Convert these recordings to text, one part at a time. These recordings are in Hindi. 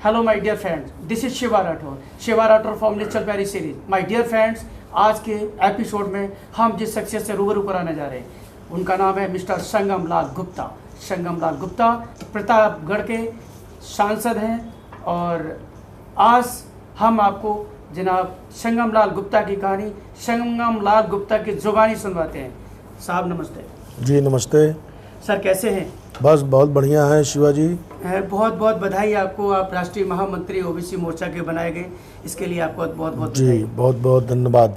Hello my dear friends, this is Shiva Rathore from natural पैरी सीरीज। माय डियर फ्रेंड्स, आज के एपिसोड में हम जिस शख्सियत से रूबरू कराने जा रहे हैं उनका नाम है मिस्टर संगम लाल गुप्ता। संगम लाल गुप्ता प्रतापगढ़ के सांसद हैं और आज हम आपको जनाब संगम लाल गुप्ता की कहानी, संगम लाल गुप्ता की जुबानी सुनवाते हैं। साहब नमस्ते। जी नमस्ते सर, कैसे हैं? बस बहुत बढ़िया है शिवा जी। बहुत बहुत बधाई आपको, आप राष्ट्रीय महामंत्री ओबीसी मोर्चा के बनाए गए, इसके लिए आपको बहुत बहुत जी बहुत बहुत धन्यवाद।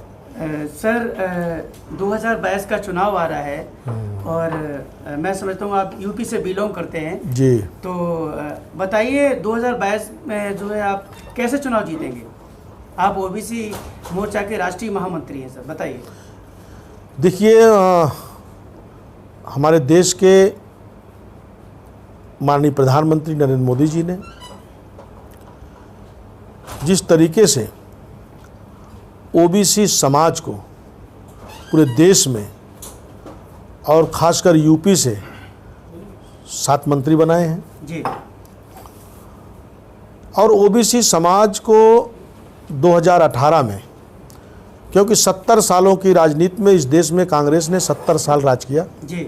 सर 2022 का चुनाव आ रहा है और मैं समझता हूँ आप यूपी से बिलोंग करते हैं जी, तो बताइए 2022 में जो है आप कैसे चुनाव जीतेंगे? आप ओबीसी मोर्चा के राष्ट्रीय महामंत्री हैं सर, बताइए। देखिए हमारे देश के माननीय प्रधानमंत्री नरेंद्र मोदी जी ने जिस तरीके से ओबीसी समाज को पूरे देश में और खासकर यूपी से 7 मंत्री बनाए हैं जी, और ओबीसी समाज को 2018 में, क्योंकि 70 सालों की राजनीति में इस देश में कांग्रेस ने 70 साल राज किया जी,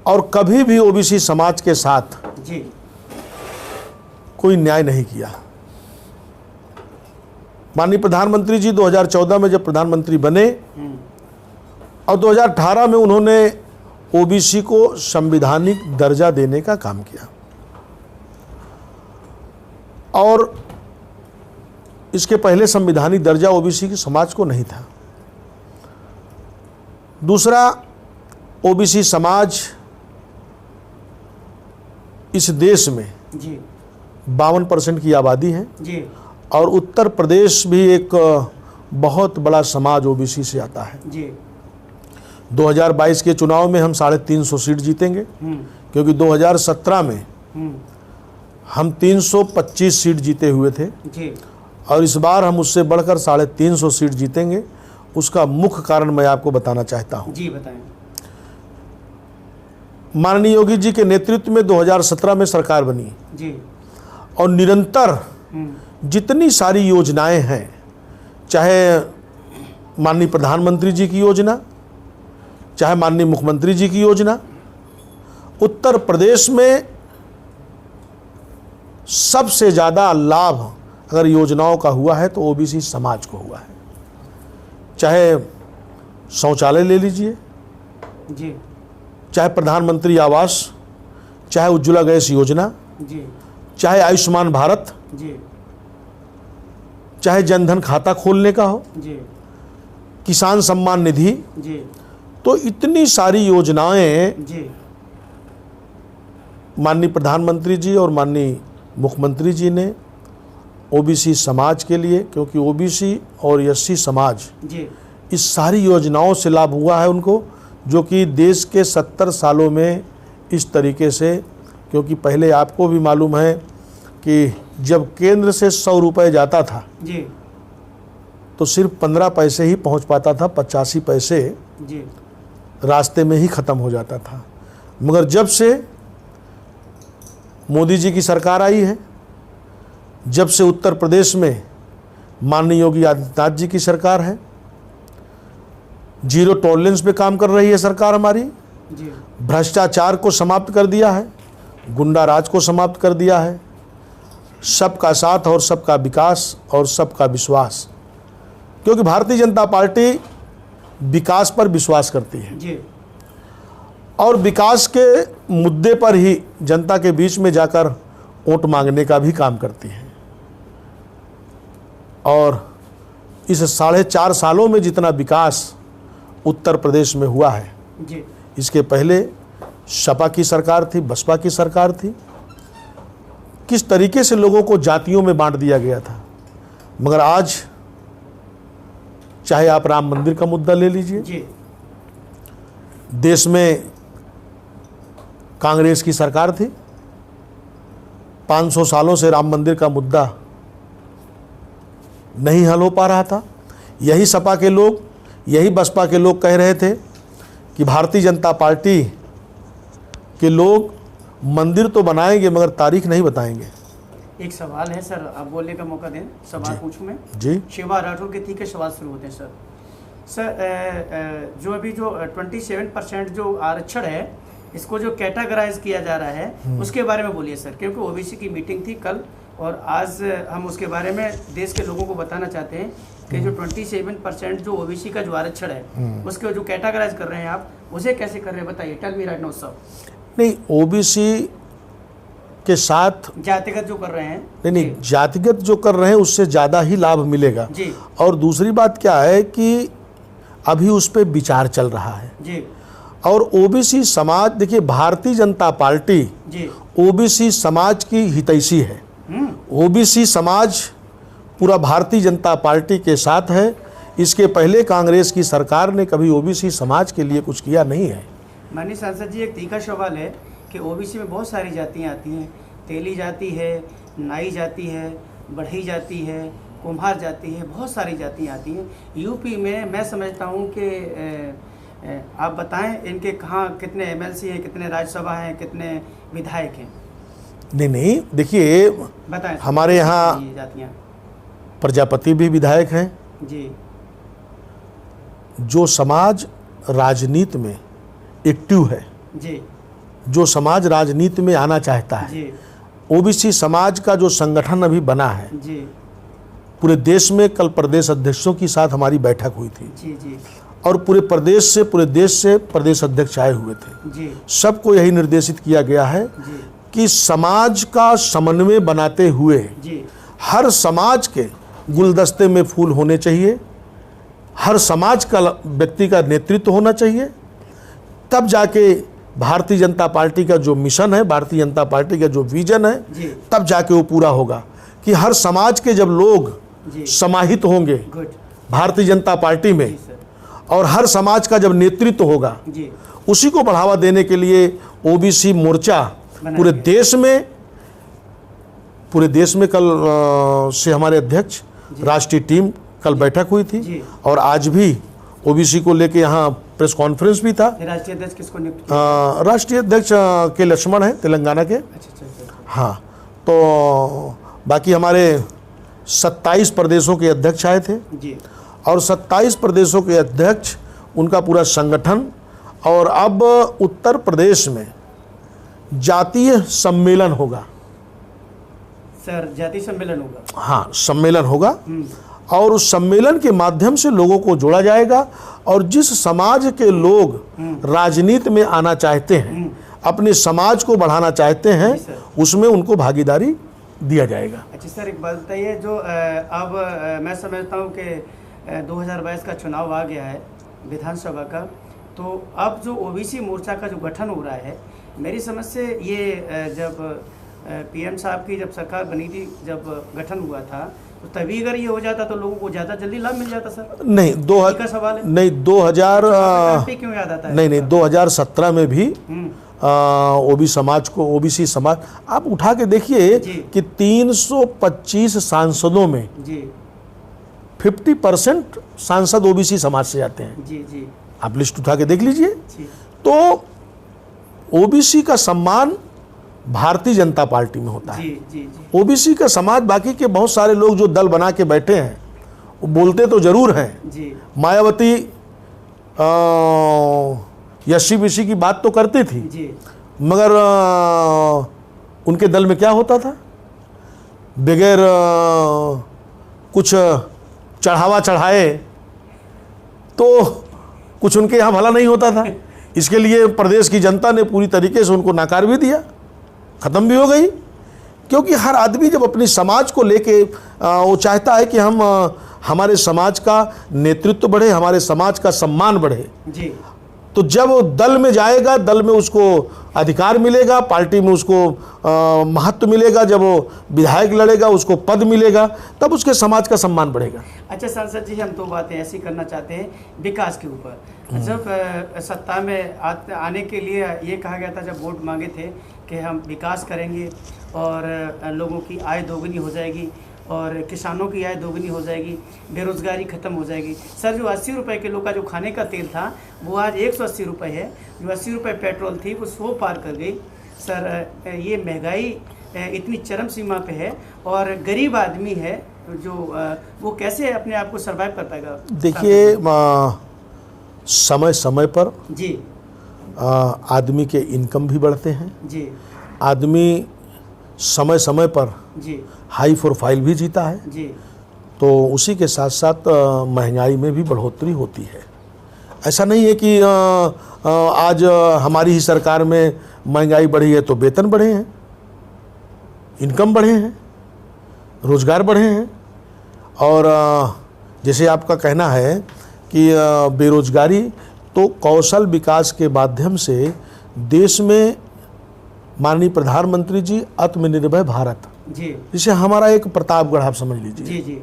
और कभी भी ओबीसी समाज के साथ जी, कोई न्याय नहीं किया। माननीय प्रधानमंत्री जी 2014 में जब प्रधानमंत्री बने और 2018 में उन्होंने ओबीसी को संवैधानिक दर्जा देने का काम किया और इसके पहले संवैधानिक दर्जा ओबीसी के समाज को नहीं था। दूसरा, ओबीसी समाज इस देश में जी, 52% की आबादी है जी, और उत्तर प्रदेश भी एक बहुत बड़ा समाज ओबीसी से आता है। जी, 2022 के चुनाव में हम 350 सीट जीतेंगे, क्योंकि 2017 में हम 325 सीट जीते हुए थे जी, और इस बार हम उससे बढ़कर 350 सीट जीतेंगे। उसका मुख्य कारण मैं आपको बताना चाहता हूँ। जी, बताएं। माननीय योगी जी के नेतृत्व में 2017 में सरकार बनी जी, और निरंतर जितनी सारी योजनाएं हैं, चाहे माननीय प्रधानमंत्री जी की योजना, चाहे माननीय मुख्यमंत्री जी की योजना, उत्तर प्रदेश में सबसे ज़्यादा लाभ अगर योजनाओं का हुआ है तो ओबीसी समाज को हुआ है। चाहे शौचालय ले लीजिए, जी, चाहे प्रधानमंत्री आवास, चाहे उज्ज्वला गैस योजना, जी, चाहे आयुष्मान भारत, जी, चाहे जनधन खाता खोलने का हो, जी, किसान सम्मान निधि, जी, तो इतनी सारी योजनाएं जी, माननीय प्रधानमंत्री जी और माननीय मुख्यमंत्री जी ने ओबीसी समाज के लिए, क्योंकि ओबीसी और एससी समाज जी, इस सारी योजनाओं से लाभ हुआ है उनको, जो कि देश के 70 सालों में इस तरीके से, क्योंकि पहले आपको भी मालूम है कि जब केंद्र से 100 रुपये जाता था जी, तो सिर्फ 15 पैसे ही पहुंच पाता था, 85 पैसे जी, रास्ते में ही ख़त्म हो जाता था। मगर जब से मोदी जी की सरकार आई है, जब से उत्तर प्रदेश में माननीय योगी आदित्यनाथ जी की सरकार है, जीरो टॉलरेंस पे काम कर रही है सरकार हमारी, जी, भ्रष्टाचार को समाप्त कर दिया है, गुंडा राज को समाप्त कर दिया है, सबका साथ और सबका विकास और सबका विश्वास, क्योंकि भारतीय जनता पार्टी विकास पर विश्वास करती है जी, और विकास के मुद्दे पर ही जनता के बीच में जाकर वोट मांगने का भी काम करती है। और इस 4.5 सालों में जितना विकास उत्तर प्रदेश में हुआ है, जी, इसके पहले सपा की सरकार थी, बसपा की सरकार थी, किस तरीके से लोगों को जातियों में बांट दिया गया था। मगर आज चाहे आप राम मंदिर का मुद्दा ले लीजिए, जी, देश में कांग्रेस की सरकार थी, 500 सालों से राम मंदिर का मुद्दा नहीं हल हो पा रहा था। यही सपा के लोग, यही बसपा के लोग कह रहे थे कि भारतीय जनता पार्टी के लोग मंदिर तो बनाएंगे मगर तारीख नहीं बताएंगे। एक सवाल है सर, आप बोलने का मौका दें, सवाल पूछूं मैं जी। शिवा राठौर के ठीक है सवाल शुरू होते हैं सर। जो अभी जो 27% जो आरक्षण है इसको जो कैटेगराइज किया जा रहा है उसके बारे में बोलिए सर, क्योंकि ओबीसी की मीटिंग थी कल और आज हम उसके बारे में देश के लोगों को बताना चाहते हैं कि जो 27% जो ओबीसी का जो आरक्षण है उसके जो कैटेगराइज कर रहे हैं आप उसे कैसे कर रहे हैं, बताइए। Tell me right now sir. नहीं, ओबीसी के साथ जातिगत जो कर रहे हैं, नहीं, जातिगत जो कर रहे हैं उससे ज़्यादा ही लाभ मिलेगा जी। और दूसरी बात क्या है कि अभी उस पर विचार चल रहा है जी। और ओबीसी समाज, देखिए भारतीय जनता पार्टी जी ओबीसी समाज की हितैषी है। ओबीसी समाज पूरा भारतीय जनता पार्टी के साथ है। इसके पहले कांग्रेस की सरकार ने कभी ओबीसी समाज के लिए कुछ किया नहीं है। माननीय सांसद जी, एक तीखा सवाल है कि ओबीसी में बहुत सारी जातियां आती हैं। तेली जाति है, नाई जाति है, बढ़ई जाति है, कुम्हार जाति है, बहुत सारी जातियां आती हैं। यूपी में मैं समझता हूं कि आप बताएं इनके कहाँ कितने एमएलसी हैं, कितने राज्यसभा हैं, कितने विधायक हैं? नहीं, देखिए बताएं हमारे यहाँ जातियाँ। प्रजापति भी विधायक हैं। जी। जो समाज राजनीति में एक्टिव है, जी। जो समाज राजनीति में आना चाहता है, जी। ओबीसी समाज का जो संगठन अभी बना है जी। पूरे देश में, कल प्रदेश अध्यक्षों के साथ हमारी बैठक हुई थी। जी। जी। और पूरे देश से प्रदेश अध्यक्ष आए हुए थे। जी। सबको यही निर्देशित किया गया है जी। कि समाज का समन्वय बनाते हुए जी। हर समाज के गुलदस्ते में फूल होने चाहिए, हर समाज का व्यक्ति का नेतृत्व होना चाहिए, तब जाके भारतीय जनता पार्टी का जो मिशन है, भारतीय जनता पार्टी का जो विजन है, तब जाके वो पूरा होगा कि हर समाज के जब लोग समाहित होंगे भारतीय जनता पार्टी में और हर समाज का जब नेतृत्व होगा, उसी को बढ़ावा देने के लिए ओबीसी मोर्चा पूरे देश में कल से हमारे अध्यक्ष राष्ट्रीय टीम कल बैठक हुई थी और आज भी ओबीसी को लेके यहाँ प्रेस कॉन्फ्रेंस भी था। राष्ट्रीय अध्यक्ष किसको नियुक्त किया? राष्ट्रीय अध्यक्ष के लक्ष्मण हैं, तेलंगाना के। अच्छा। हाँ, तो बाकी हमारे 27 प्रदेशों के अध्यक्ष आए थे जी। और 27 प्रदेशों के अध्यक्ष, उनका पूरा संगठन, और अब उत्तर प्रदेश में जातीय सम्मेलन होगा। सर, जातीय सम्मेलन होगा? हाँ, सम्मेलन होगा और उस सम्मेलन के माध्यम से लोगों को जोड़ा जाएगा और जिस समाज के लोग राजनीति में आना चाहते हैं, अपने समाज को बढ़ाना चाहते हैं, उसमें उनको भागीदारी दिया जाएगा। अच्छा सर, एक बात बताइए, जो अब मैं समझता हूँ कि 2022 का चुनाव आ गया है विधानसभा का, तो अब जो ओबीसी मोर्चा का जो गठन हो रहा है, मेरी समझ से ये जब पीएम साहब की जब सरकार बनी थी, जब गठन हुआ था, तो तभी अगर ये हो जाता तो लोगों को ज़्यादा जल्दी लाभ मिल जाता सर? नहीं, का सवाल है। नहीं, 2000 क्यों याद आता है? नहीं, 2017 में भी ओबीसी समाज, आप उठा के देखिए कि 325 सांसदों में 50% सांसद ओबीसी समाज से जाते हैं। जी। आप लिस्ट उठा के देख लीजिए। तो ओबीसी का सम्मान भारतीय जनता पार्टी में होता है। जी। ओबीसी का समाज, बाकी के बहुत सारे लोग जो दल बना के बैठे हैं वो बोलते तो जरूर हैं जी। मायावती एससी-बीसी की बात तो करती थी जी। मगर उनके दल में क्या होता था, बगैर कुछ चढ़ावा चढ़ाए तो कुछ उनके यहाँ भला नहीं होता था। इसके लिए प्रदेश की जनता ने पूरी तरीके से उनको नकार भी दिया, ख़त्म भी हो गई। क्योंकि हर आदमी जब अपनी समाज को लेके वो चाहता है कि हमारे समाज का नेतृत्व बढ़े, हमारे समाज का सम्मान बढ़े जी। तो जब वो दल में जाएगा, दल में उसको अधिकार मिलेगा, पार्टी में उसको महत्व मिलेगा, जब वो विधायक लड़ेगा उसको पद मिलेगा, तब उसके समाज का सम्मान बढ़ेगा। अच्छा सांसद जी, हम दो बातें ऐसी करना चाहते हैं विकास के ऊपर। जब सत्ता में आने के लिए ये कहा गया था, जब वोट मांगे थे कि हम विकास करेंगे और लोगों की आय दोगुनी हो जाएगी और किसानों की आय दोगुनी हो जाएगी, बेरोज़गारी ख़त्म हो जाएगी। सर, जो 80 रुपये किलो का जो खाने का तेल था वो आज 180 रुपये है। जो 80 रुपये पेट्रोल थी वो 100 पार कर गई। सर, ये महंगाई इतनी चरम सीमा पे है और गरीब आदमी है जो वो कैसे अपने आप को सरवाइव कर पाएगा? देखिए, समय समय पर जी आदमी के इनकम भी बढ़ते हैं, जी आदमी समय समय पर जी हाई प्रोफाइल भी जीता है, जी तो उसी के साथ साथ महंगाई में भी बढ़ोतरी होती है। ऐसा नहीं है कि आज हमारी ही सरकार में महंगाई बढ़ी है तो वेतन बढ़े हैं, इनकम बढ़े हैं, रोजगार बढ़े हैं। और जैसे आपका कहना है कि बेरोजगारी, तो कौशल विकास के माध्यम से देश में माननीय प्रधानमंत्री जी आत्मनिर्भर भारत, जी जिसे हमारा एक प्रतापगढ़ आप समझ लीजिए। जी जी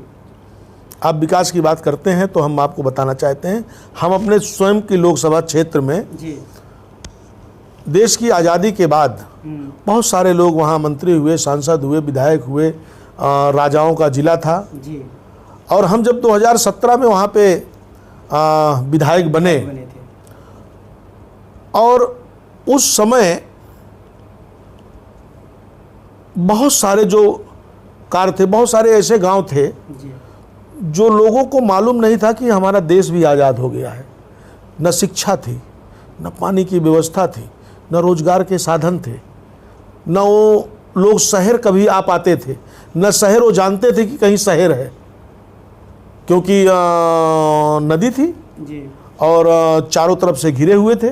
आप विकास की बात करते हैं तो हम आपको बताना चाहते हैं, हम अपने स्वयं की लोकसभा क्षेत्र में जी देश की आज़ादी के बाद बहुत सारे लोग वहाँ मंत्री हुए, सांसद हुए, विधायक हुए, राजाओं का जिला था। जी और हम जब 2017 में वहाँ पे विधायक बने थे। और उस समय बहुत सारे जो कार्य थे, बहुत सारे ऐसे गांव थे जी जो लोगों को मालूम नहीं था कि हमारा देश भी आज़ाद हो गया है। न शिक्षा थी, न पानी की व्यवस्था थी, न रोजगार के साधन थे, न वो लोग शहर कभी आ पाते थे, न शहर वो जानते थे कि कहीं शहर है, क्योंकि नदी थी जी और चारों तरफ से घिरे हुए थे,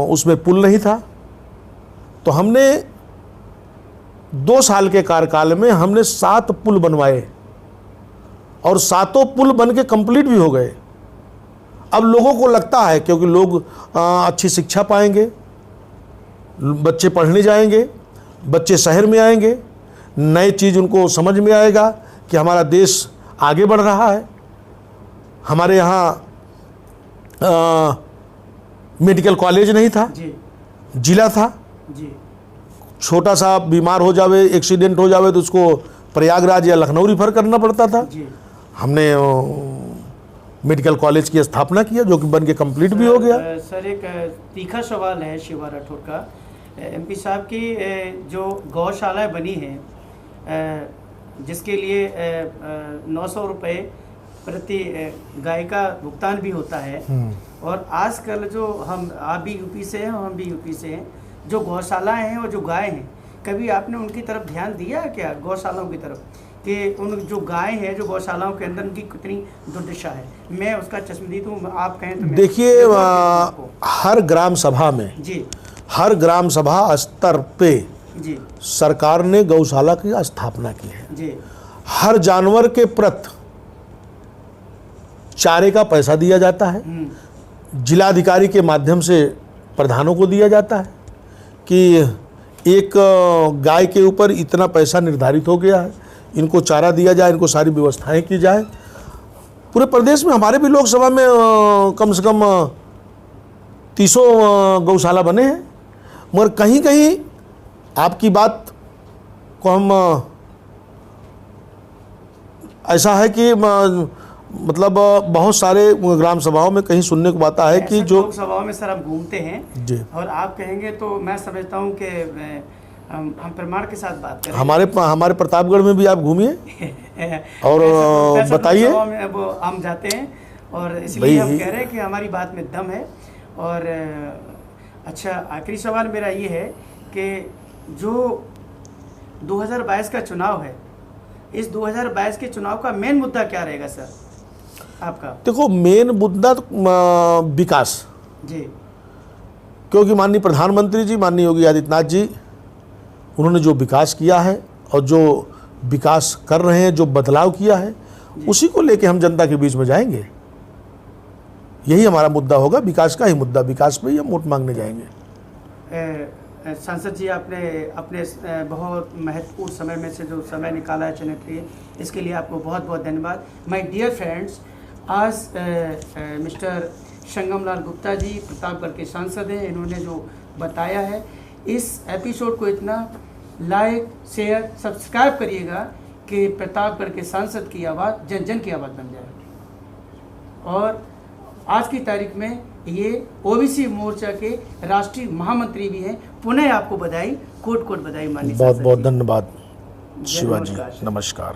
उसमें पुल नहीं था। तो हमने 2 साल के कार्यकाल में हमने 7 पुल बनवाए और 7 पुल बन के कंप्लीट भी हो गए। अब लोगों को लगता है, क्योंकि लोग अच्छी शिक्षा पाएंगे, बच्चे पढ़ने जाएंगे, बच्चे शहर में आएंगे, नई चीज़ उनको समझ में आएगा कि हमारा देश आगे बढ़ रहा है। हमारे यहाँ मेडिकल कॉलेज नहीं था, जी जिला था। जी छोटा सा बीमार हो जावे, एक्सीडेंट हो जावे तो उसको प्रयागराज या लखनऊ रिफर करना पड़ता था। जी हमने मेडिकल कॉलेज की स्थापना किया जो कि बन के कंप्लीट भी हो गया। सर एक तीखा सवाल है शिवा राठौर का। एमपी साहब की जो गौशालाएं बनी हैं जिसके लिए 900 रुपये प्रति गाय का भुगतान भी होता है, और आजकल जो आप भी यूपी से हैं, हम भी यूपी से हैं, जो गौशालाएं हैं और जो गाय हैं, कभी आपने उनकी तरफ ध्यान दिया है क्या, गौशालाओं की तरफ, कि उन जो गाय हैं जो गौशालाओं के अंदर उनकी कितनी दुर्दशा है? मैं उसका चश्मदीद हूँ, आप कहें तो। देखिए, हर ग्राम सभा में, जी हर ग्राम सभा स्तर पे जी सरकार ने गौशाला की स्थापना की है। जी हर जानवर के प्रति चारे का पैसा दिया जाता है, जिलाधिकारी के माध्यम से प्रधानों को दिया जाता है कि एक गाय के ऊपर इतना पैसा निर्धारित हो गया है, इनको चारा दिया जाए, इनको सारी व्यवस्थाएं की जाए। पूरे प्रदेश में हमारे भी लोकसभा में कम से कम 300 गौशाला बने हैं, मगर कहीं कहीं आपकी बात को हम ऐसा है कि मतलब बहुत सारे ग्राम सभाओं में कहीं सुनने को आता है कि जो लोकसभाओं में सर आप घूमते हैं जी, और आप कहेंगे तो मैं समझता हूँ कि हम प्रमाण के साथ बात करें। हमारे प्रतापगढ़ में भी आप घूमिए और बताइए। वो हम जाते हैं और इसलिए हम कह रहे हैं कि हमारी बात में दम है। और अच्छा, आखिरी सवाल मेरा ये है कि जो 2022 का चुनाव है, इस 2022 के चुनाव का मेन मुद्दा क्या रहेगा सर आपका? देखो, मेन मुद्दा विकास, जी, क्योंकि माननीय प्रधानमंत्री जी, माननीय योगी आदित्यनाथ जी, उन्होंने जो विकास किया है और जो विकास कर रहे हैं, जो बदलाव किया है, उसी को लेके हम जनता के बीच में जाएंगे। यही हमारा मुद्दा होगा, विकास का ही मुद्दा, विकास पे ही हम वोट मांगने जाएंगे। सांसद जी, आपने अपने बहुत महत्वपूर्ण समय में से जो समय निकाला है चुनाव के लिए, इसके लिए आपको बहुत बहुत धन्यवाद। माय डियर फ्रेंड्स, आज मिस्टर संगमलाल गुप्ता जी प्रतापगढ़ के सांसद हैं। इन्होंने जो बताया है, इस एपिसोड को इतना लाइक, शेयर, सब्सक्राइब करिएगा कि प्रतापगढ़ के सांसद की आवाज़ जन जन की आवाज़ बन जाए। और आज की तारीख में ये ओबीसी मोर्चा के राष्ट्रीय महामंत्री भी हैं। पुनः आपको बधाई, कोट कोट बधाई माननीय बहुत सांसद बहुत जी। धन्यवाद जय शिवाजी, नमस्कार। नमस्कार।